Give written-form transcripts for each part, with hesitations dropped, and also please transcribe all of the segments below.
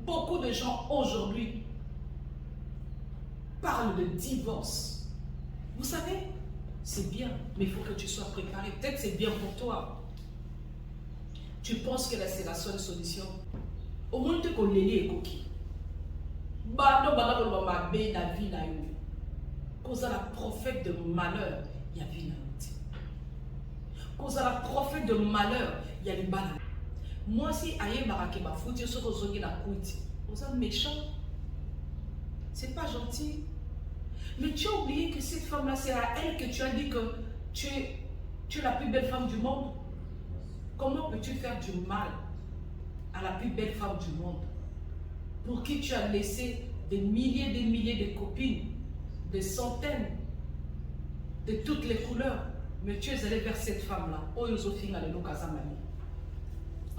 beaucoup de gens aujourd'hui parlent de divorce. Vous savez, c'est bien, mais il faut que tu sois préparé. Peut-être c'est bien pour toi. Tu penses que c'est la seule solution. Au moins, tu connais les coquilles. La vie na yo. Cause à la prophète de malheur, il y a vie na yo. Cause à la prophète de malheur, il y a les balades. Moi, si aïe marake ma fout, je suis na kouiti. Vous êtes méchant. C'est pas gentil. Mais tu as oublié que cette femme-là, c'est à elle que tu as dit que tu es la plus belle femme du monde. Comment peux-tu faire du mal à la plus belle femme du monde pour qui tu as laissé des milliers de copines, des centaines, de toutes les couleurs, mais tu es allé vers cette femme-là. Oh, Yosophine, elle est là, Kazamani.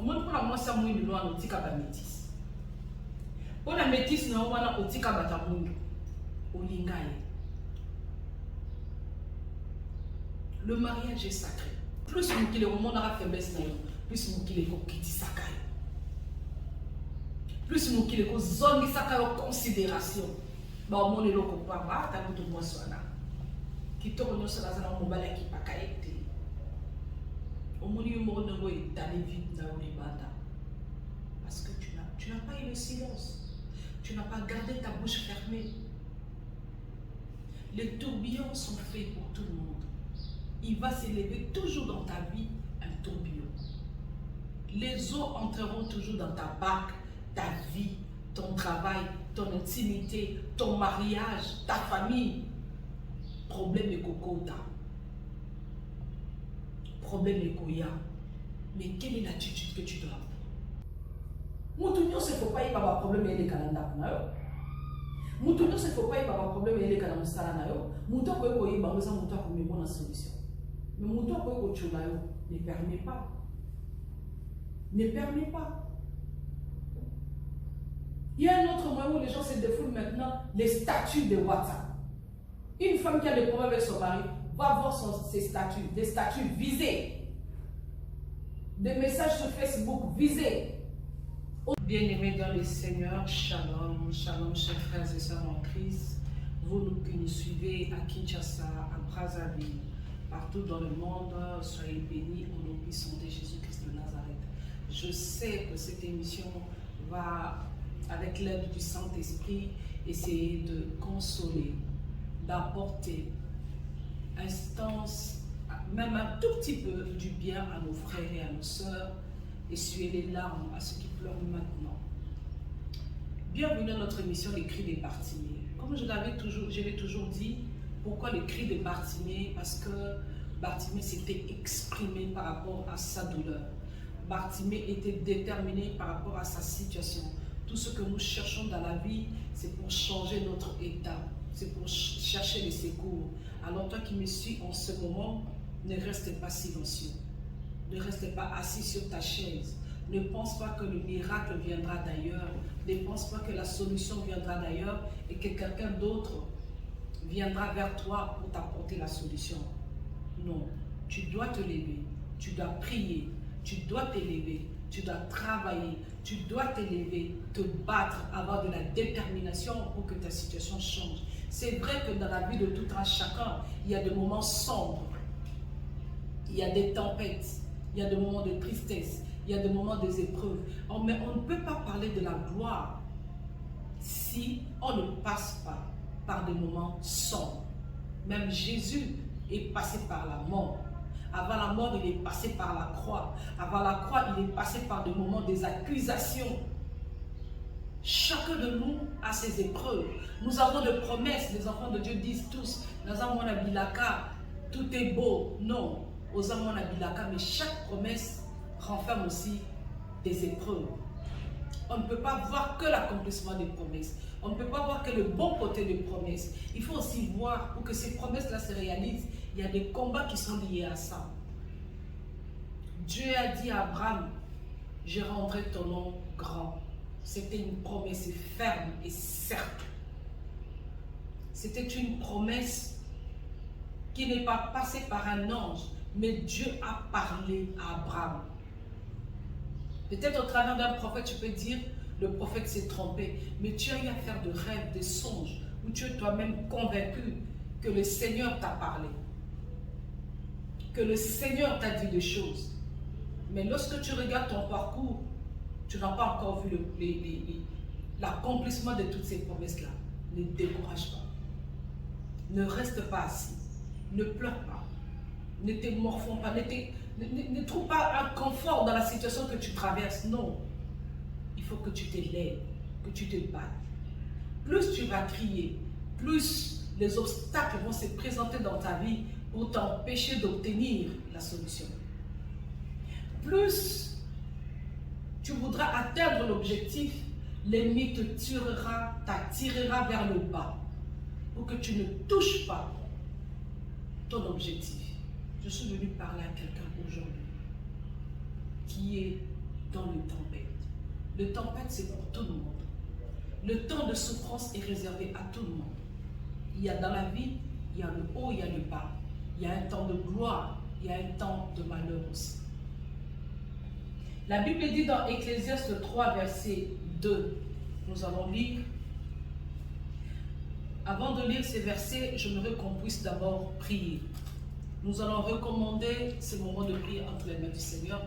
Moi, pour la moi, ça m'a dit que je suis métisse. Pour la métisse, non, on suis métisse. Le mariage est sacré. Plus mon qu'il est au monde à la faiblesse, plus mon qu'il est au kiti sakai. Plus mon qu'il est au zone sakai en considération. Bah au monde est là au pas bah t'as tout moi soit là. Qui tourne sur la zone mobile qui pas caïté. Au monde il mort de l'eau d'aller vite dans les bata. Parce que tu n'as pas eu le silence. Tu n'as pas gardé ta bouche fermée. Les tourbillons sont faits pour tout le monde. Il va s'élever toujours dans ta vie un tourbillon. Les eaux entreront toujours dans ta barque, ta vie, ton travail, ton intimité, ton mariage, ta famille. Problème est cocoda. Problème est koya. Mais quelle est l'attitude que tu dois avoir? Moutounion, il ne faut pas y avoir problème avec les calendars. Moutounion, il ne faut pas y avoir problème avec les calendars. Mouton peut y avoir une solution. Mais mon temps ne permet pas. Ne permet pas. Il y a un autre moyen où les gens se défoulent maintenant, les statuts de WhatsApp. Une femme qui a des problèmes avec son mari va voir ses statuts, des statuts visés. Des messages sur Facebook visés. Bien-aimés dans le Seigneur, shalom, shalom, chers frères et sœurs en Christ. Vous qui nous suivez à Kinshasa, à Brazzaville, partout dans le monde, soyez bénis au nom puissant de Jésus-Christ de Nazareth. Je sais que cette émission va, avec l'aide du Saint-Esprit, essayer de consoler, d'apporter instance, même un tout petit peu du bien à nos frères et à nos sœurs, essuyer les larmes à ceux qui pleurent maintenant. Bienvenue à notre émission Les Cris des Bartimée. Comme je l'ai toujours dit, pourquoi les cris de Bartimée? Parce que Bartimée s'était exprimé par rapport à sa douleur. Bartimée était déterminé par rapport à sa situation. Tout ce que nous cherchons dans la vie, c'est pour changer notre état. C'est pour chercher les secours. Alors toi qui me suis en ce moment, ne reste pas silencieux. Ne reste pas assis sur ta chaise. Ne pense pas que le miracle viendra d'ailleurs. Ne pense pas que la solution viendra d'ailleurs et que quelqu'un d'autre viendra vers toi pour t'apporter la solution. Non, tu dois te lever, tu dois prier, tu dois t'élever, tu dois travailler, tu dois t'élever, te battre, avoir de la détermination pour que ta situation change. C'est vrai que dans la vie de tout un chacun, il y a des moments sombres, il y a des tempêtes, il y a des moments de tristesse, il y a des moments des épreuves. Mais on ne peut pas parler de la gloire si on ne passe pas par des moments sombres. Même Jésus est passé par la mort. Avant la mort, il est passé par la croix. Avant la croix, il est passé par des moments des accusations. Chacun de nous a ses épreuves. Nous avons des promesses. Les enfants de Dieu disent tous, tout est beau. Non, mais chaque promesse renferme aussi des épreuves. On ne peut pas voir que l'accomplissement des promesses. On ne peut pas voir que le bon côté des promesses. Il faut aussi voir, pour que ces promesses-là se réalisent, il y a des combats qui sont liés à ça. Dieu a dit à Abraham, je rendrai ton nom grand. C'était une promesse ferme et certaine. C'était une promesse qui n'est pas passée par un ange, mais Dieu a parlé à Abraham. Peut-être au travers d'un prophète, tu peux dire, le prophète s'est trompé. Mais tu as eu à faire de rêves, des songes, où tu es toi-même convaincu que le Seigneur t'a parlé, que le Seigneur t'a dit des choses. Mais lorsque tu regardes ton parcours, tu n'as pas encore vu l'accomplissement de toutes ces promesses-là. Ne te décourage pas. Ne reste pas assis. Ne pleure pas. Ne te morfonds pas. Ne trouve pas un confort dans la situation que tu traverses. Non. Il faut que tu t'élèves, que tu te battes. Plus tu vas crier, plus les obstacles vont se présenter dans ta vie pour t'empêcher d'obtenir la solution. Plus tu voudras atteindre l'objectif, l'ennemi te t'attirera vers le bas pour que tu ne touches pas ton objectif. Je suis venu parler à quelqu'un aujourd'hui qui est dans le tempête. Le tempête, c'est pour tout le monde. Le temps de souffrance est réservé à tout le monde. Il y a dans la vie, il y a le haut, il y a le bas. Il y a un temps de gloire, il y a un temps de malheur aussi. La Bible dit dans Ecclésiaste 3, verset 2, nous allons lire. Avant de lire ces versets, j'aimerais qu'on puisse d'abord prier. Nous allons recommander ce moment de prière entre les mains du Seigneur.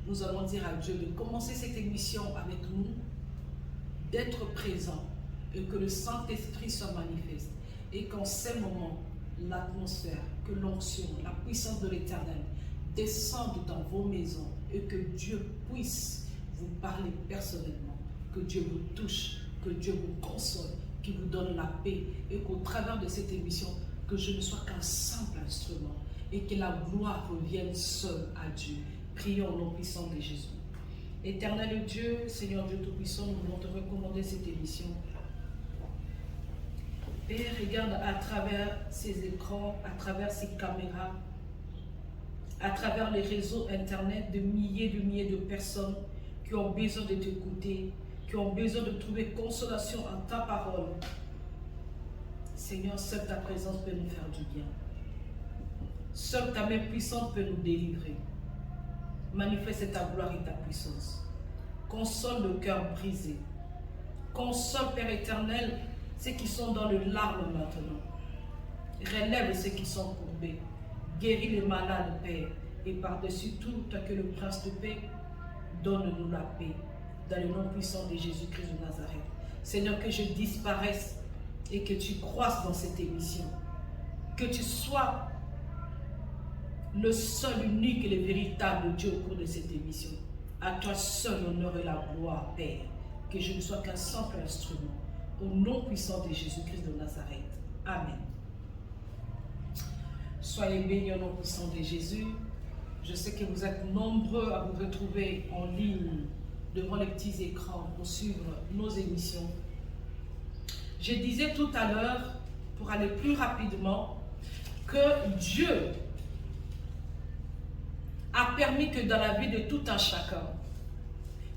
Nous allons dire à Dieu de commencer cette émission avec nous, d'être présent et que le Saint-Esprit soit manifeste. Et qu'en ces moments, l'atmosphère, que l'onction, la puissance de l'Éternel descende dans vos maisons et que Dieu puisse vous parler personnellement, que Dieu vous touche, que Dieu vous console, qu'il vous donne la paix et qu'au travers de cette émission, que je ne sois qu'un simple instrument et que la gloire revienne seule à Dieu. Prions au nom puissant de Jésus. Éternel Dieu, Seigneur Dieu Tout-Puissant, nous voulons te recommander cette émission. Père, regarde à travers ces écrans, à travers ces caméras, à travers les réseaux internet, de milliers de personnes qui ont besoin de t'écouter, qui ont besoin de trouver consolation en ta parole. Seigneur, seule ta présence peut nous faire du bien. Seule ta main puissante peut nous délivrer. Manifeste ta gloire et ta puissance. Console le cœur brisé. Console, Père éternel, ceux qui sont dans le larme maintenant. Relève ceux qui sont courbés. Guéris les malades, Père. Et par-dessus tout, toi que le prince de paix, donne-nous la paix. Dans le nom puissant de Jésus-Christ de Nazareth. Seigneur, que je disparaisse et que tu croisses dans cette émission. Que tu sois le seul, unique et le véritable Dieu au cours de cette émission. À toi seul l'honneur et la gloire, Père. Que je ne sois qu'un simple instrument. Au nom puissant de Jésus-Christ de Nazareth. Amen. Soyez bénis au nom puissant de Jésus. Je sais que vous êtes nombreux à vous retrouver en ligne devant les petits écrans pour suivre nos émissions. Je disais tout à l'heure, pour aller plus rapidement, que Dieu a permis que dans la vie de tout un chacun,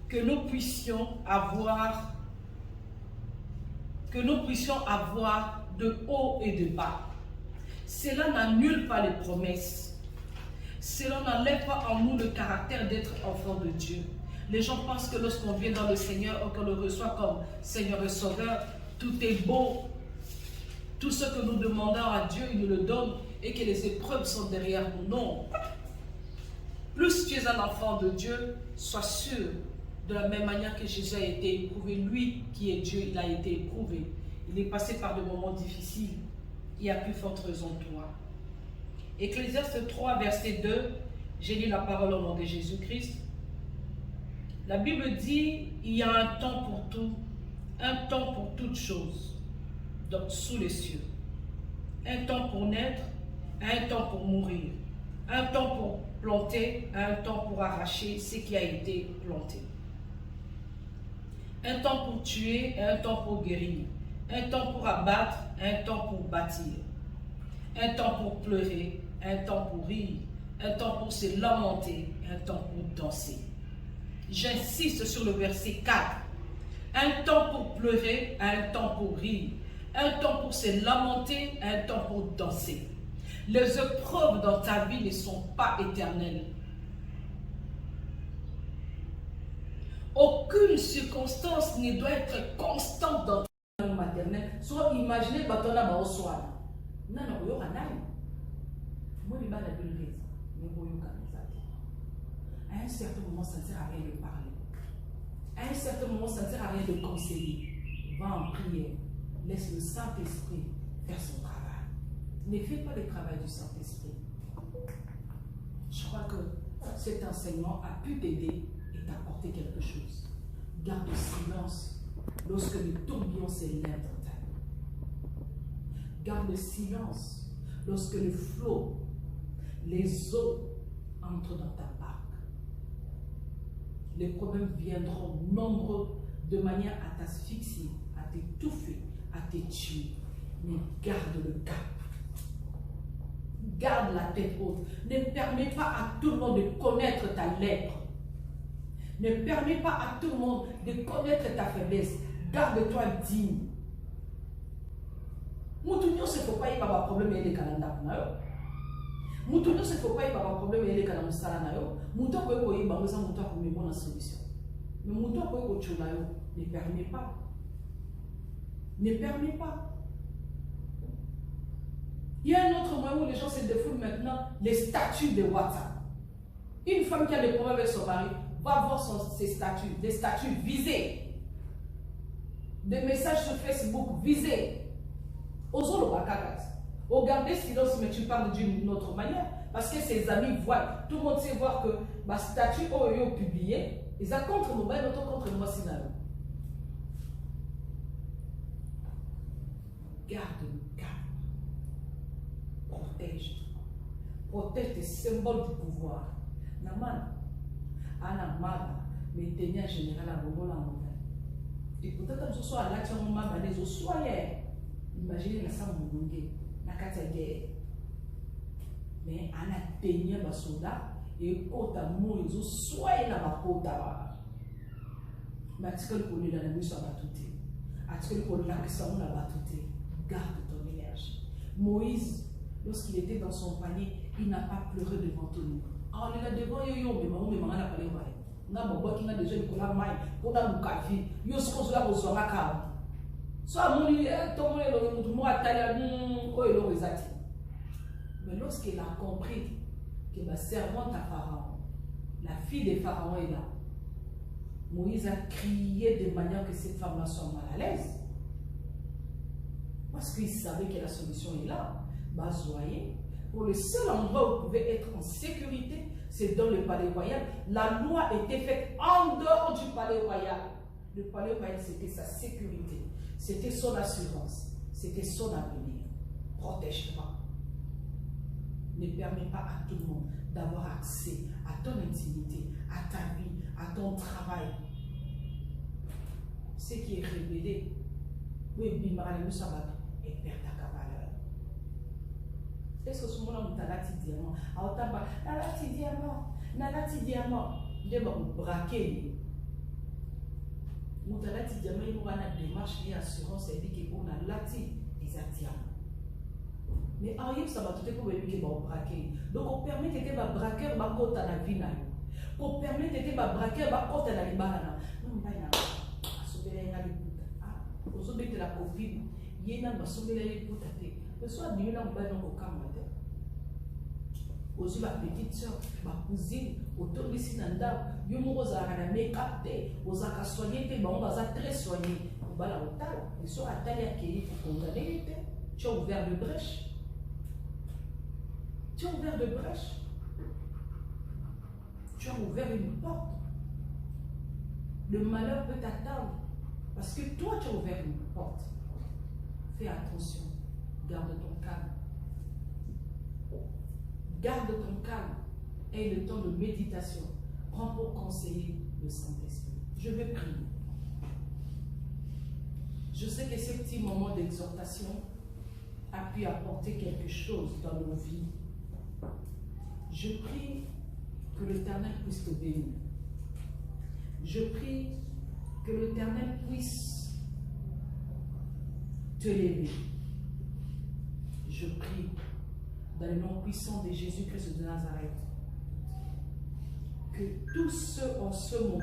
que nous puissions avoir de haut et de bas. Cela n'annule pas les promesses. Cela n'enlève pas en nous le caractère d'être enfant de Dieu. Les gens pensent que lorsqu'on vient dans le Seigneur ou qu'on le reçoit comme Seigneur et Sauveur, tout est beau. Tout ce que nous demandons à Dieu, il nous le donne et que les épreuves sont derrière nous. Non. Plus tu es un enfant de Dieu, sois sûr, de la même manière que Jésus a été éprouvé, lui qui est Dieu, il a été éprouvé. Il est passé par des moments difficiles. Il y a plus forte raison toi. Ecclésiaste 3, verset 2, j'ai lu la parole au nom de Jésus-Christ. La Bible dit, il y a un temps pour tout, un temps pour toutes choses, donc sous les cieux. Un temps pour naître, un temps pour mourir, un temps pour planter, un temps pour arracher ce qui a été planté. Un temps pour tuer, un temps pour guérir, un temps pour abattre, un temps pour bâtir, un temps pour pleurer, un temps pour rire, un temps pour se lamenter, un temps pour danser. J'insiste sur le verset 4. Un temps pour pleurer, un temps pour rire, un temps pour se lamenter, un temps pour danser. Les épreuves dans ta vie ne sont pas éternelles. Aucun aucune circonstance ne doit être constante dans ta langue maternelle. Soit imaginez batona ba oswana. Nana oyoka nani. Moi les bana de l'église. Mais oyoka nzati. À un certain moment, ça ne sert à rien de parler. À un certain moment, ça ne sert à rien de conseiller. Va en prière. Laisse le Saint-Esprit faire son travail. Ne fais pas le travail du Saint-Esprit. Je crois que cet enseignement a pu t'aider et t'apporter quelque chose. Garde le silence lorsque le tourbillon s'élève dans ta vie. Garde le silence lorsque le flot, les eaux entrent dans ta barque. Les problèmes viendront nombreux de manière à t'asphyxier, à t'étouffer, à te tuer. Mais garde le cap. Garde la tête haute. Ne permets pas à tout le monde de connaître ta lèpre. Ne permets pas à tout le monde de connaître ta faiblesse. Garde-toi digne. Moutounio se faut pas y avoir problème avec les calendars. Moutounio se faut pas y avoir problème avec les calendars. Mouton peut y avoir mouton pour une bonne solution. Mais mouton peut y avoir ne permet pas. Ne permet pas. Il y a un autre moyen où les gens se défoulent maintenant, les statuts de WhatsApp. Une femme qui a des problèmes avec son mari va voir ses statuts, des statuts visés. Des messages sur Facebook visés. Osons le bakagas. Au garder silence, mais tu parles d'une autre manière. Parce que ses amis voient. Tout le monde sait voir que ma statut est publié. Ils ont contre moi, d'autres contre moi, sinon. Garde le calme. Protège. Protège tes symboles du pouvoir. Naman, Anna Maba, mais tenir général à Bobola en et peut-être comme ce soit à l'action de Maba, les autres soyez. Imaginez la salle Mougunge, la Katagé. Mais Anna tenir ma soda et Kota Mou, ils ont soyez la Makota. Mais article pour lui dans la nuit sur la batute. Article pour l'action la batute. Garde ton énergie. Moïse, lorsqu'il était dans son panier, il n'a pas pleuré devant tout le monde. Ah, il a devant yo, mais maman, mais maman n'a pas les mains. On a beaucoup qui n'a déjà eu la main, on a beaucoup de vie. Yo, ce qu'on se l'a besoin à cam. Soit mon lit, ton monde est le mot à taille, oh, il aurait zati. Mais lorsqu'il a compris que ma servante à Pharaon, la fille de Pharaon est là, Moïse a crié de manière que cette femme-là soit mal à l'aise. Parce qu'il savait que la solution est là. Bah, voyez, pour le seul endroit où vous pouvez être en sécurité, c'est dans le palais royal. La loi était faite en dehors du palais royal. Le palais royal, c'était sa sécurité. C'était son assurance. C'était son avenir. Protège-toi. Ne permets pas à tout le monde d'avoir accès à ton intimité, à ta vie, à ton travail. Ce qui est révélé, oui, Bimara, nous sommes et perd ta valeur. Est-ce que ce moment-là, on t'a dit diamant? Alors, t'as pas, nalati diamant, il va vous braquer. On t'a dit diamant, il y aura une démarche et assurance, et dit qu'on a lati, ils attirent. Mais en rien, ça va tout pour lui qui va braquer. Donc, on permet que tu vas braquer, tu vas côté la vie. On permet que tu vas braquer, tu vas côté la libana. Non, pas là. Osobe la copine, yena masobe la écoute. Le soir, nous n'avons pas au camp. Aussi ma petite soeur, ma cousine, autour de Sinanda, Yomoza à la make-up, aux acas soignés, on va très soigné. On va la hôtel, ils sont à taille à qui pour condamner. Tu as ouvert de brèche. Tu as ouvert de brèche. Tu as ouvert une porte. Le malheur peut t'attendre. Parce que toi, tu as ouvert une porte. Fais attention. Garde ton calme. Garde ton calme. Aie le temps de méditation. Prends pour conseiller le Saint-Esprit. Je vais prier. Je sais que ce petit moment d'exhortation a pu apporter quelque chose dans nos vies. Je prie que l'Éternel puisse te bénir. Je prie que l'Éternel puisse te lever. Je prie dans le nom puissant de Jésus-Christ de Nazareth que tous ceux en ce moment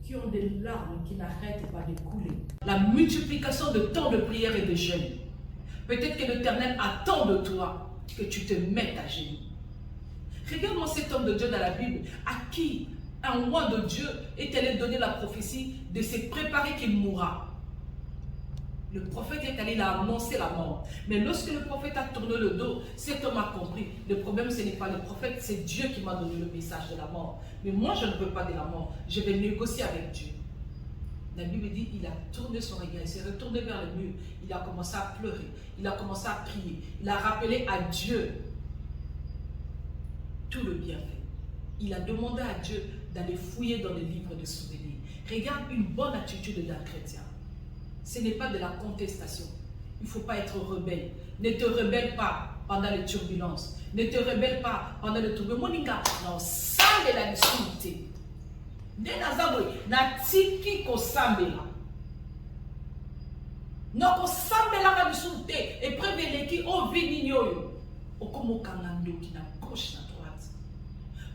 qui ont des larmes qui n'arrêtent pas de couler. La multiplication de temps de prière et de jeûne. Peut-être que l'Éternel attend de toi que tu te mettes à genoux. Regarde-moi cet homme de Dieu dans la Bible, à qui un roi de Dieu est allé donner la prophétie de se préparer qu'il mourra. Le prophète est allé là annoncer la mort. Mais lorsque le prophète a tourné le dos, cet homme a compris. Le problème, ce n'est pas le prophète, c'est Dieu qui m'a donné le message de la mort. Mais moi, je ne veux pas de la mort. Je vais négocier avec Dieu. La Bible dit, il a tourné son regard, il s'est retourné vers le mur. Il a commencé à pleurer. Il a commencé à prier. Il a rappelé à Dieu tout le bienfait. Il a demandé à Dieu d'aller fouiller dans les livres de souvenirs. Regarde une bonne attitude d'un chrétien. Ce n'est pas de la contestation. Il ne faut pas être rebelle. Ne te rebelle pas pendant les turbulences. Ne te rebelle pas pendant les tourbillons. Non, ça de la difficulté. Ne nazabwe na tiki ko sambela. Non ko sambela ka difficulté et prévenez o vini nyoyo. Okomo kanga ndoki na gauche na droite.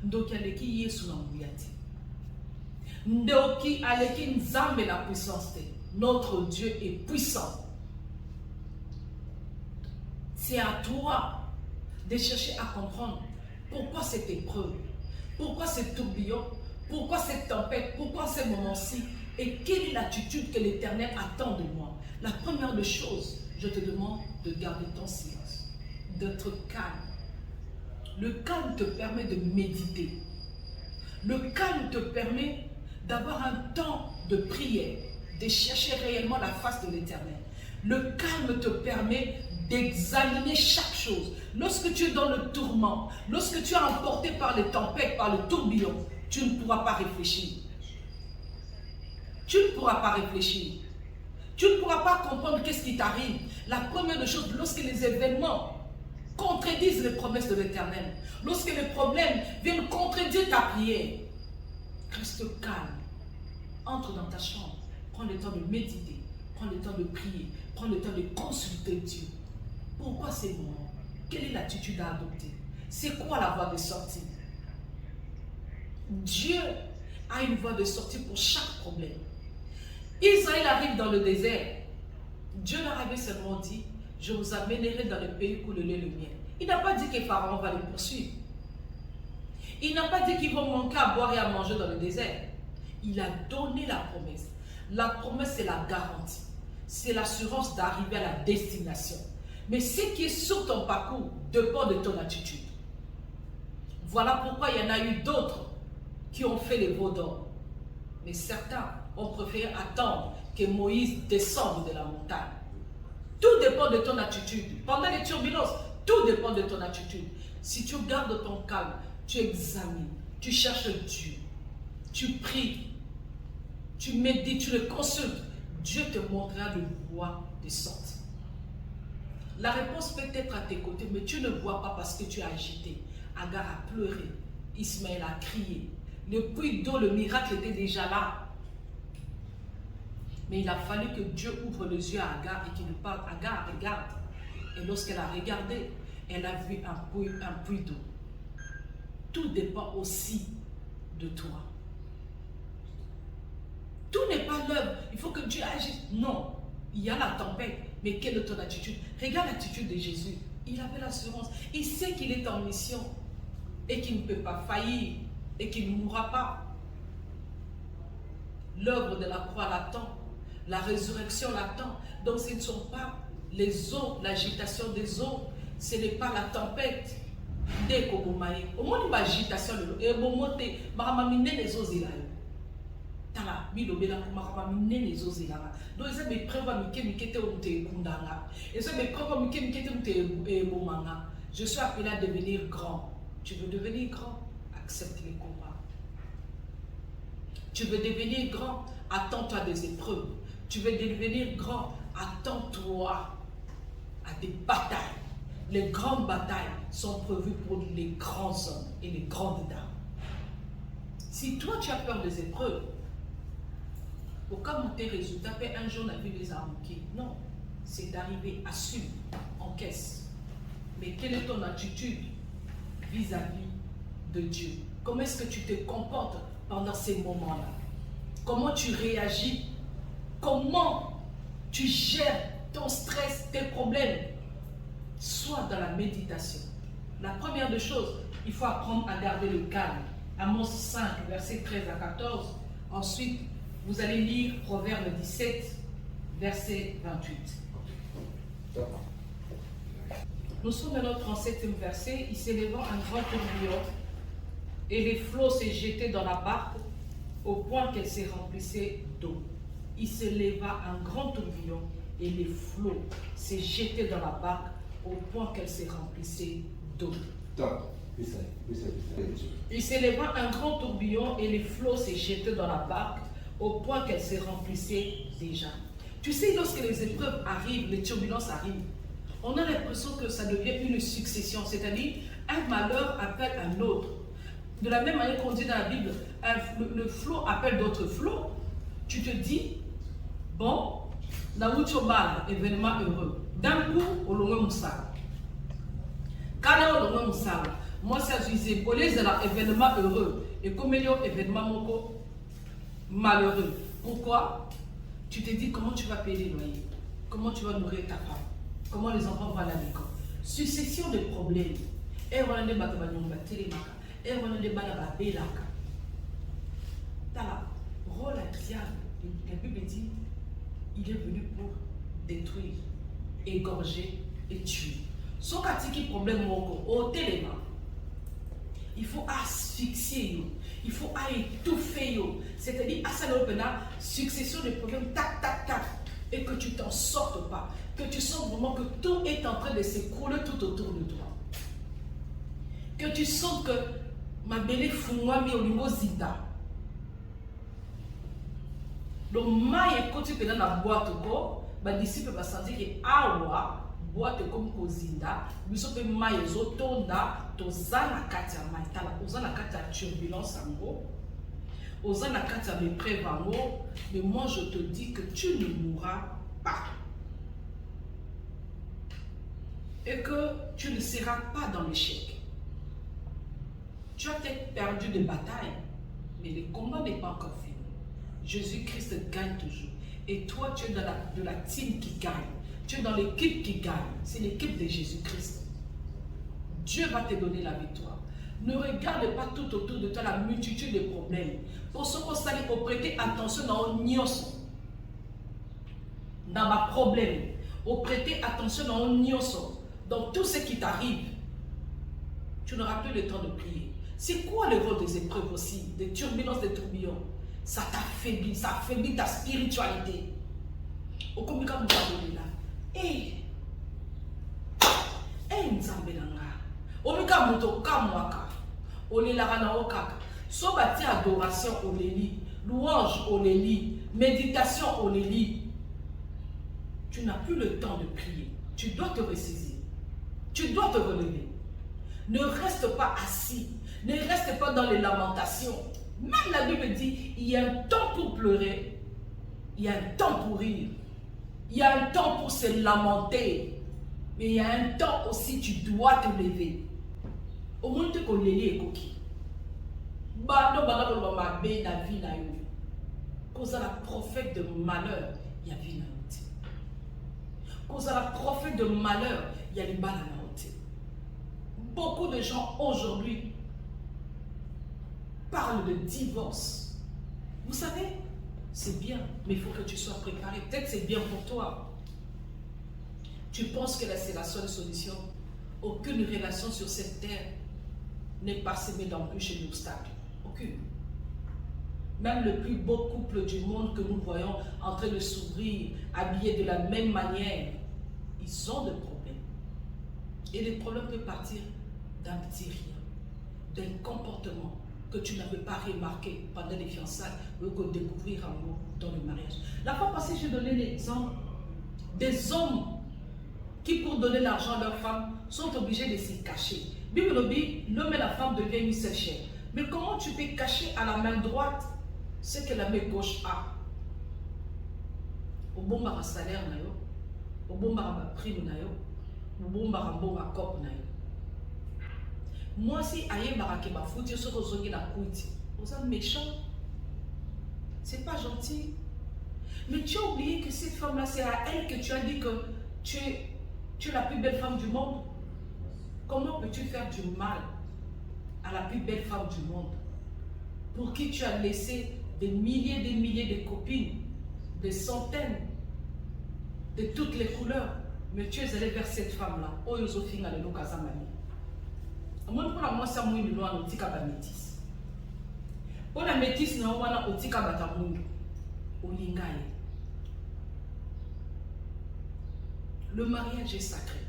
Ndoki aleki Yesu na mbuyati. Ndoki aleki nzambe la puissance. Notre Dieu est puissant. C'est à toi de chercher à comprendre pourquoi cette épreuve, pourquoi ce tourbillon, pourquoi cette tempête, pourquoi ces moments-ci et quelle est l'attitude que l'Éternel attend de moi. La première des choses, je te demande de garder ton silence, d'être calme. Le calme te permet de méditer. Le calme te permet d'avoir un temps de prière, de chercher réellement la face de l'Éternel. Le calme te permet d'examiner chaque chose. Lorsque tu es dans le tourment, lorsque tu es emporté par les tempêtes, par le tourbillon, tu ne pourras pas réfléchir. Tu ne pourras pas réfléchir. Tu ne pourras pas comprendre qu'est-ce qui t'arrive. La première des choses, lorsque les événements contredisent les promesses de l'Éternel, lorsque les problèmes viennent contredire ta prière, reste calme. Entre dans ta chambre. Prends le temps de méditer, prends le temps de prier, prends le temps de consulter Dieu. Pourquoi ces moments? Quelle est l'attitude à adopter? C'est quoi la voie de sortie? Dieu a une voie de sortie pour chaque problème. Israël arrive dans le désert. Dieu leur avait seulement dit, je vous amènerai dans le pays où le lait et le miel. Il n'a pas dit que Pharaon va les poursuivre. Il n'a pas dit qu'ils vont manquer à boire et à manger dans le désert. Il a donné la promesse. La promesse, c'est la garantie. C'est l'assurance d'arriver à la destination. Mais ce qui est sur ton parcours dépend de ton attitude. Voilà pourquoi il y en a eu d'autres qui ont fait les veaux d'or. Mais certains ont préféré attendre que Moïse descende de la montagne. Tout dépend de ton attitude. Pendant les turbulences, tout dépend de ton attitude. Si tu gardes ton calme, tu examines, tu cherches Dieu, tu pries, tu médites, tu le consultes, Dieu te montrera le voie de sortie. La réponse peut être à tes côtés, mais tu ne vois pas parce que tu es agité. Agar a pleuré, Ismaël a crié. Le puits d'eau, le miracle était déjà là. Mais il a fallu que Dieu ouvre les yeux à Agar et qu'il lui parle. Agar, regarde. Et lorsqu'elle a regardé, elle a vu un puits d'eau. Tout dépend aussi de toi. Tout n'est pas l'œuvre. Il faut que Dieu agisse. Non. Il y a la tempête. Mais quelle est ton attitude? Regarde l'attitude de Jésus. Il avait l'assurance. Il sait qu'il est en mission. Et qu'il ne peut pas faillir. Et qu'il ne mourra pas. L'œuvre de la croix l'attend. La résurrection l'attend. Donc ce ne sont pas les eaux, l'agitation des eaux. Ce n'est pas la tempête. Dès qu'on m'a au moins une agitation, et bon monter, ma les eaux tala bilobela kuma minene zozela donc ça me prévoit mikete onte kundanga et ça me prévoit mikete onte bomanga. Je suis appelé à devenir grand. Tu veux devenir grand, accepte les combats. Tu veux devenir grand, attends-toi des épreuves. Tu veux devenir grand, attends-toi à des batailles. Les grandes batailles sont prévues pour les grands hommes et les grandes dames. Si toi tu as peur des épreuves, aucun tes résultats, un jour la vie les a manqués. Non, c'est d'arriver, assume, encaisse. Mais quelle est ton attitude vis-à-vis de Dieu? Comment est-ce que tu te comportes pendant ces moments-là? comment tu réagis, comment tu gères ton stress, tes problèmes. Sois dans la méditation. La première des choses, il faut apprendre à garder le calme. Amos 5, versets 13 à 14. Ensuite, vous allez lire Proverbe 17, verset 28. Nous sommes à notre 7e verset. Il s'élevant un grand tourbillon, et les flots s'est jetés dans la barque au point qu'elle s'est remplissée d'eau. Il s'éleva un grand tourbillon, et les flots s'est jetés dans la barque au point qu'elle s'est remplissée d'eau. Il s'éleva un grand tourbillon et les flots s'est jetés dans la barque au point qu'elle s'est remplissée déjà. Tu sais, lorsque les épreuves arrivent, les turbulences arrivent, on a l'impression que ça devient une succession, c'est-à-dire un malheur appelle un autre. De la même manière qu'on dit dans la Bible, le flot appelle d'autres flots. Tu te dis, bon, Naouchobal, événement heureux. D'un coup, au loin Moussa. Quand on loin Moussa, moi, ça disait, pour les événements heureux, et comme il y a événement malheureux. Pourquoi? Tu te dis comment tu vas payer les loyers, comment tu vas nourrir ta femme, comment les enfants vont aller à l'école. Succession de problèmes. Et on a des bataillons, et on a des bataillons. T'as la rôle à diable. La Bible dit, il est venu pour détruire, égorger et tuer. Son qui problème au téléma. Il faut asphyxier, il faut étouffer. C'est-à-dire, à ça succession de problèmes, tac, tac, tac, et que tu t'en sortes pas. Que tu sens vraiment que tout est en train de s'écrouler tout autour de toi. Que tu sens que ma belle fou-moi mi au niveau zita. Donc, maïe, quand tu es dans la boîte, les disciples vont sentir que awa, boîte comme Kozinda, nous sommes maïe, zotonda, tozana katia maïtala, ozana katia turbulence en gros, ozana katia l'épreuve en gros, mais moi je te dis que tu ne mourras pas. Et que tu ne seras pas dans l'échec. Tu as peut-être perdu des batailles, mais le combat n'est pas encore fini. Jésus-Christ gagne toujours. Et toi, tu es dans la team qui gagne. Tu es dans l'équipe qui gagne. C'est l'équipe de Jésus-Christ. Dieu va te donner la victoire. Ne regarde pas tout autour de toi la multitude de problèmes. Pour ce qu'on s'allie, pour prêter attention dans l'ignoce. Dans ma problème. Pour prêter attention dans l'ignoce. Dans tout ce qui t'arrive. Tu n'auras plus le temps de prier. C'est quoi le rôle des épreuves aussi? Des turbulences, des tourbillons? Ça t'affaiblit, ça affaiblit ta spiritualité. Au communiqué, nous avons là. Eh, Nzambelanga. Omika moto kamwaka. Olelagana okaka. Sobati adoration oleli, louange oleli, méditation oleli. Tu n'as plus le temps de prier. Tu dois te ressaisir. Tu dois te relever. Ne reste pas assis. Ne reste pas dans les lamentations. Même la Bible dit, il y a un temps pour pleurer, il y a un temps pour rire, il y a un temps pour se lamenter, mais il y a un temps aussi, tu dois te lever. Au moins, tu connais les coquilles. Cause la prophète de malheur, il y a vie. Cause la prophète de malheur, il y a les balles à la honte. Beaucoup de gens aujourd'hui parle de divorce. Vous savez, c'est bien, mais il faut que tu sois préparé. Peut-être c'est bien pour toi. Tu penses que là, c'est la seule solution. Aucune relation sur cette terre n'est parsemée d'embûches et d'obstacles. Aucune. Même le plus beau couple du monde que nous voyons en train de s'ouvrir, habillés de la même manière, ils ont des problèmes. Et les problèmes peuvent partir d'un petit rien, d'un comportement que tu n'avais pas remarqué pendant les fiançailles ou que découvrir en mots dans le mariage. La fois passée, j'ai donné l'exemple des hommes qui, pour donner l'argent à leur femme, sont obligés de s'y cacher. Bible dit, l'homme et la femme deviennent une seule chair. Mais comment tu peux cacher à la main droite ce que la main gauche a? Au bon bar salaire, au bon bar prime, au bon bar cop. Moi, si aïe barake ba fouti sur ozongi la kouti, vous êtes méchant. C'est pas gentil. Mais tu as oublié que cette femme-là, c'est à elle que tu as dit que tu es la plus belle femme du monde. Comment peux-tu faire du mal à la plus belle femme du monde pour qui tu as laissé des milliers de copines, des centaines, de toutes les couleurs, mais tu es allé vers cette femme-là. Oh, Yosofinga le Lokazamani. Moi, pour moi, ça m'a dit non, otika ba métis. Pour la métis, non, on a otika ba tamundu, olingaye. Le mariage est sacré.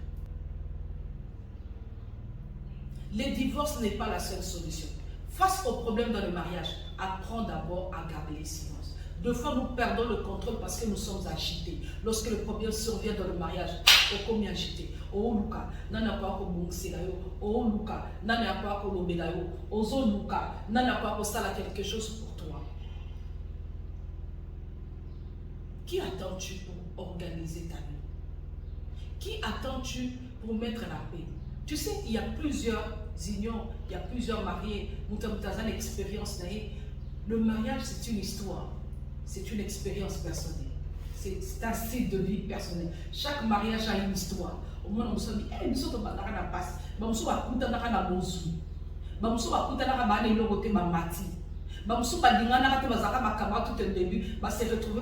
Le divorce n'est pas la seule solution. Face aux problèmes dans le mariage, apprends d'abord à garder le silence. Deux fois, nous perdons le contrôle parce que nous sommes agités. Lorsque le problème survient dans le mariage, on combien agité. Oh Luka, nana pas ko bongsilayo. Oh Luka, nana pas ko lobelayo. Ozo Luka, nana pas ko sala quelque chose pour toi. Qui attends-tu pour organiser ta vie? Qui attends-tu pour mettre la paix? Tu sais, il y a plusieurs unions, il y a plusieurs mariés. Nous avons une expérience. Le mariage, c'est une histoire. C'est une expérience personnelle. C'est un style de vie personnel. Chaque mariage a une histoire. Au moins, on se dit, nous sommes dans la passe. Nous sommes dans la bozu. Nous sommes dans la mati. Nous sommes dans la tout au début. Se retrouver.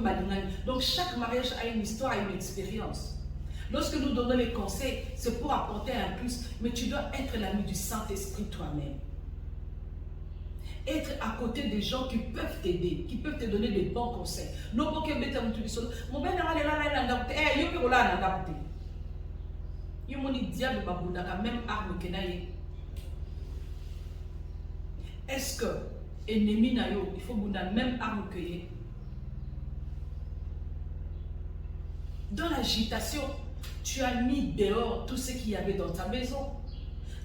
Donc, chaque mariage a une histoire, une expérience. Lorsque nous donnons les conseils, c'est pour apporter un plus, mais tu dois être l'ami du Saint-Esprit toi-même. Être à côté des gens qui peuvent t'aider, qui peuvent te donner des bons conseils. Est-ce que ennemi na yo, il faut la même arme que ye? Dans l'agitation, tu as mis dehors tout ce qu'il y avait dans ta maison.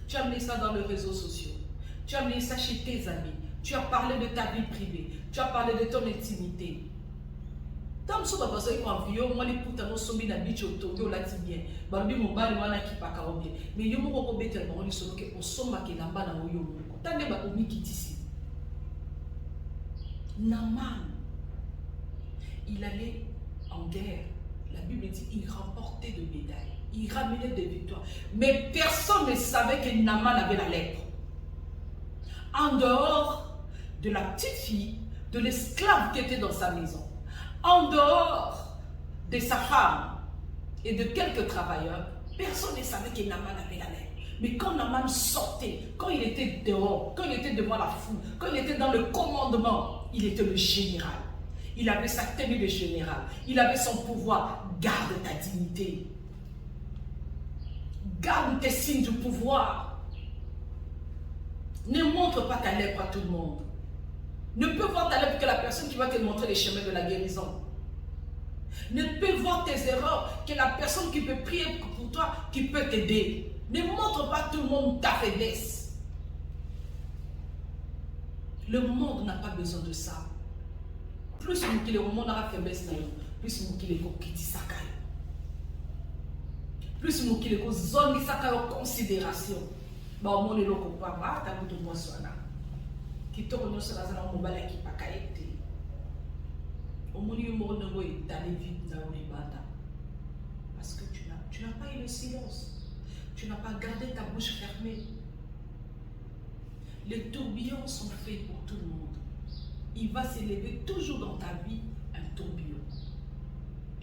Tu as mis ça dans les réseaux sociaux. Tu as mis ça chez tes amis. Tu as parlé de ta vie privée. Tu as parlé de ton intimité. Tant que tu as passé un vieux, moi, les putains sont mis dans le biche autour de la tibia. Bambi mon bal, moi, qui pas carobé. Mais yo mo ko bete mo ni solo ke osoma ke namba na yo mo. Tande ba omi kitisi. Naman, il allait en guerre. La Bible dit il remportait de médailles, il ramenait des victoires. Mais personne ne savait que Naman avait la lèpre. En dehors de la petite fille, de l'esclave qui était dans sa maison, en dehors de sa femme et de quelques travailleurs, personne ne savait que Naman avait la lèpre. Mais quand Naman sortait, quand il était dehors, quand il était devant la foule, quand il était dans le commandement, il était le général. Il avait sa tenue de général. Il avait son pouvoir. Garde ta dignité. Garde tes signes du pouvoir. Ne montre pas ta lèpre à tout le monde. Ne peux voir ta lèpre que la personne qui va te montrer les chemins de la guérison. Ne peux voir tes erreurs que la personne qui peut prier pour toi, qui peut t'aider. Ne montre pas à tout le monde ta faiblesse. Le monde n'a pas besoin de ça. Plus le monde aura faiblesse, plus il plus il zone considération. Bah mon élo pas t'as tout moi soana. Qui te renaît sur la zone mobile qui pas caïté. Au moins il me renouer d'aller vite dans les bata. Parce que tu n'as pas eu le silence. Tu n'as pas gardé ta bouche fermée. Les tourbillons sont faits pour tout le monde. Il va s'élever toujours dans ta vie un tourbillon.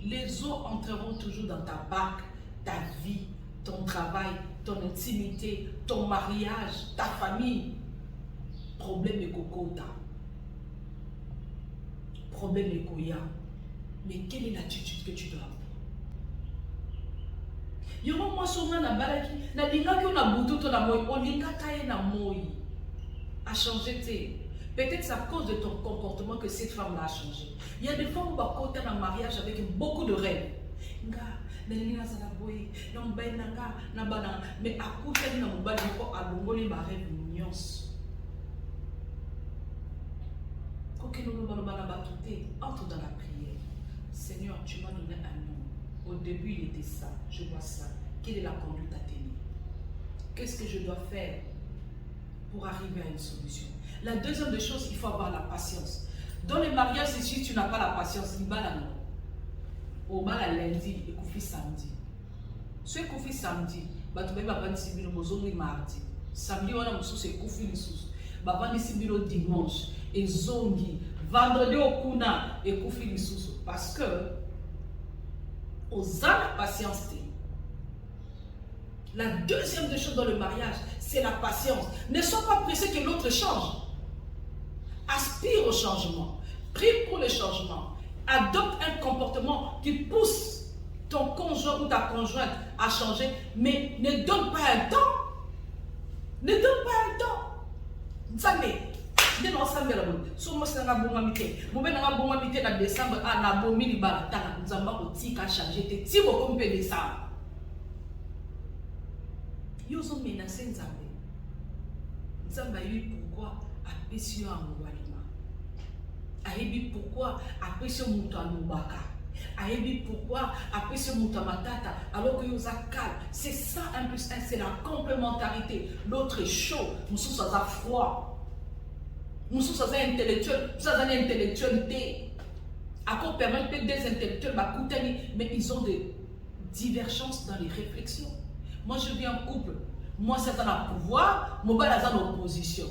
Les eaux entreront toujours dans ta barque, ta vie, ton travail, ton intimité, ton mariage, ta famille. Problème est kokota. Problème est koya. Mais quelle est l'attitude que tu dois avoir? Yomo moi souvent na balaki na linga ki na butu to na moi olinga kaye na moi a changé te. Peut-être c'est à cause de ton comportement que cette femme-là a changé. Il y a des femmes qui ont côté un mariage avec beaucoup de rêves. Mais à côté de la rêve entre dans la prière. Seigneur, tu m'as donné un nom. Au début, il était ça. Je vois ça. Quelle est la conduite à tenir? Qu'est-ce que je dois faire pour arriver à une solution? La deuxième des choses, il faut avoir la patience. Dans les mariages, si tu n'as pas la patience, il va là non. Au bal à lundi, et Koufi samedi. Ce Koufi samedi, tu vas vendre Sibilo Mozongi mardi. Samedi, on a c'est Koufi le sous. Vendre Sibilo dimanche. Et Zongi. Vendredi au Kuna et Koufi le sous. Parce que, aux âmes, patience. La deuxième des choses dans le mariage, c'est la patience. Ne sois pas pressé que l'autre change. Aspire au changement. Prie pour le changement. Adopte un comportement qui pousse ton conjoint ou ta conjointe à changer, mais ne donne pas un temps. Ne donne pas un temps. Nzambe, ne non sambe la bonne. So mo sanga bonga mité. Mo be nga bonga mité na décembre a na bomi li bala tala nzamba ko tika changer te ti bo ko mpe décembre. Yo zo menacer Nzambe. Nzamba lui pourquoi apesi yo amwalima. Ayebi pourquoi apesi yo muto anubaka. Ayebi pourquoi apesi yo muto matata alors que yo za calme. C'est ça 1 plus 1, c'est la complémentarité. L'autre est chaud, nous sommes à froid. Nous sommes intellectuels, nous sommes intellectualité. À quoi permettre que des intellectuels mais ils ont des divergences dans les réflexions. Moi je vis en couple, moi c'est dans le pouvoir, moi c'est dans l'opposition.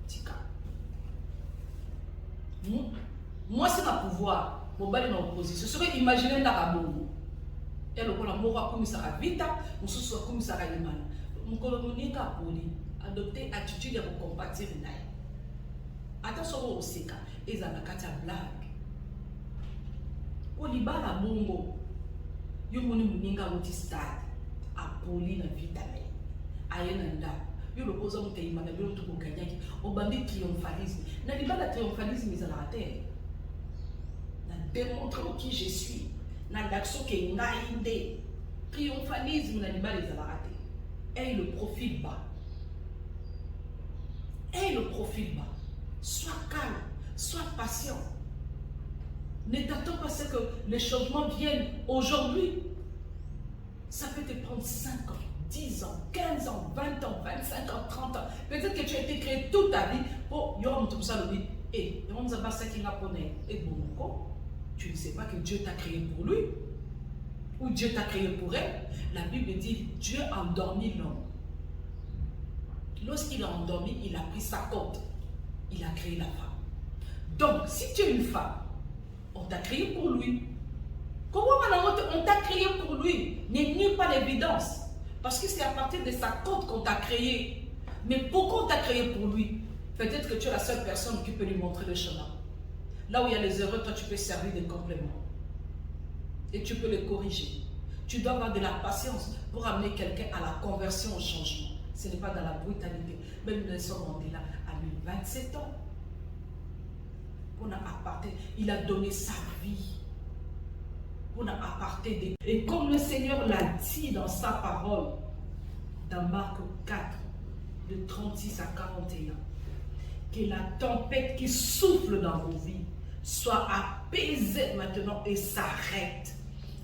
Tika. Moi c'est dans le pouvoir, moi c'est dans l'opposition. Ce que imaginez dans la bombe. Et le coup la mort comme ça vita, nous sommes comme ça imana. Mon colonie ka poli, adopter attitude de compatir naï. Attention au seka, et ça n'a qu'à ta blague. Oliba la bongo, yo moni muninga wuti stade, a poli na vitamine, ayenanda. Yo le pose mon téima na yo tout gagner, au bandit triomphalisme. Na liba la triomphalisme ils la terre. Na démontrer qui je suis. Na l'action qui est naïde. Triomphalisme na liba les la raté. Et le profil bas. Et le profil bas. Sois calme, sois patient. Ne t'attends pas à ce que les changements viennent aujourd'hui. Ça peut te prendre 5 ans, 10 ans, 15 ans, 20 ans, 25 ans, 30 ans. Peut-être que tu as été créé toute ta vie pour Yoram tout ça le dit. Et on ne pas ça qui n'a et bon, tu ne sais pas que Dieu t'a créé pour lui ou Dieu t'a créé pour elle. La Bible dit Dieu a endormi l'homme. Lorsqu'il a endormi, il a pris sa côte. Il a créé la femme. Donc, si tu es une femme, on t'a créé pour lui. Comment on t'a créé pour lui? N'est pas l'évidence. Parce que c'est à partir de sa côte qu'on t'a créé. Mais pourquoi on t'a créé pour lui? Peut-être que tu es la seule personne qui peut lui montrer le chemin. Là où il y a les erreurs, toi tu peux servir de complément. Et tu peux les corriger. Tu dois avoir de la patience pour amener quelqu'un à la conversion au changement. Ce n'est pas dans la brutalité. Même Nelson Mandela a mis 27 ans. On a apporté, il a donné sa vie. On a apporté des... Et comme le Seigneur l'a dit dans sa parole, dans Marc 4, de 36 à 41, que la tempête qui souffle dans vos vies soit apaisée maintenant et s'arrête.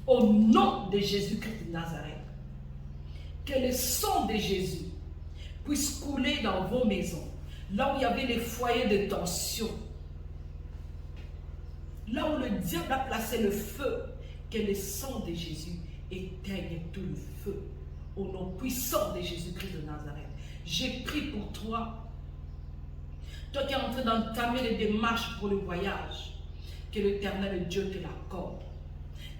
Au nom de Jésus-Christ de Nazareth. Que le sang de Jésus puisse couler dans vos maisons, là où il y avait les foyers de tension, là où le diable a placé le feu, que le sang de Jésus éteigne tout le feu, au nom puissant de Jésus-Christ de Nazareth. J'ai prié pour toi, toi qui es en train d'entamer les démarches pour le voyage, que l'Éternel Dieu te l'accorde,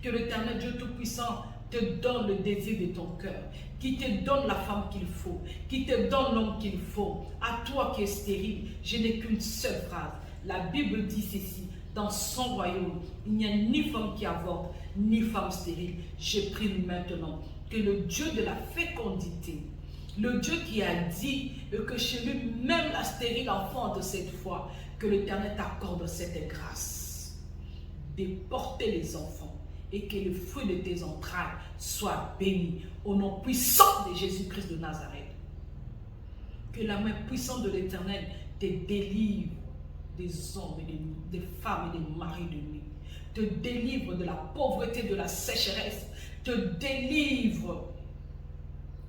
que l'Éternel Dieu Tout-Puissant te donne le désir de ton cœur, qui te donne la femme qu'il faut, qui te donne l'homme qu'il faut. À toi qui es stérile, je n'ai qu'une seule phrase. La Bible dit ceci, dans son royaume, il n'y a ni femme qui avorte, ni femme stérile. Je prie maintenant que le Dieu de la fécondité, le Dieu qui a dit que chez lui, même la stérile enfante cette fois, que l'Éternel t'accorde cette grâce de porter les enfants et que le fruit de tes entrailles soit béni au nom puissant de Jésus-Christ de Nazareth. Que la main puissante de l'Éternel te délivre des hommes, et des femmes et des maris de nuit, te délivre de la pauvreté, de la sécheresse, te délivre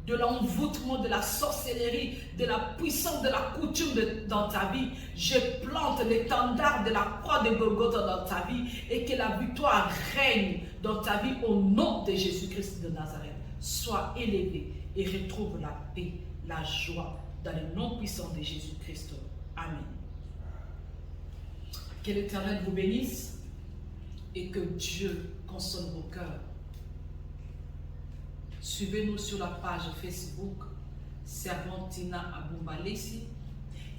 de l'envoûtement, de la sorcellerie, de la puissance de la coutume dans ta vie. Je plante l'étendard de la croix de Golgotha dans ta vie et que la victoire règne dans ta vie au nom de Jésus-Christ de Nazareth. Sois élevé et retrouve la paix, la joie dans le nom puissant de Jésus-Christ. Amen. Que l'Éternel vous bénisse et que Dieu console vos cœurs. Suivez-nous sur la page Facebook Servantina Abumbalesi.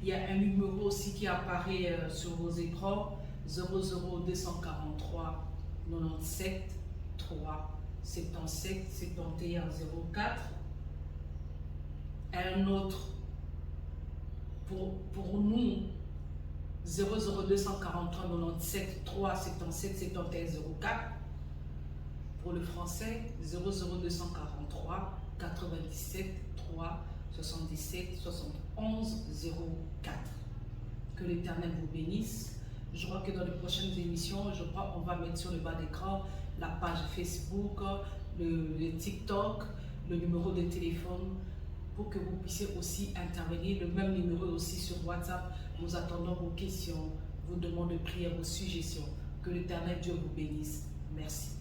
Il y a un numéro aussi qui apparaît sur vos écrans 00243 97 3 77 71 04. Un autre pour nous 00243 97 3 77 71 04. Pour le français, 00243 97 3 77 71 04. Que l'Éternel vous bénisse. Je crois que dans les prochaines émissions, on va mettre sur le bas d'écran la page Facebook, le TikTok, le numéro de téléphone pour que vous puissiez aussi intervenir. Le même numéro aussi sur WhatsApp. Nous attendons vos questions, vos demandes de prière, vos suggestions. Que l'Éternel Dieu vous bénisse. Merci.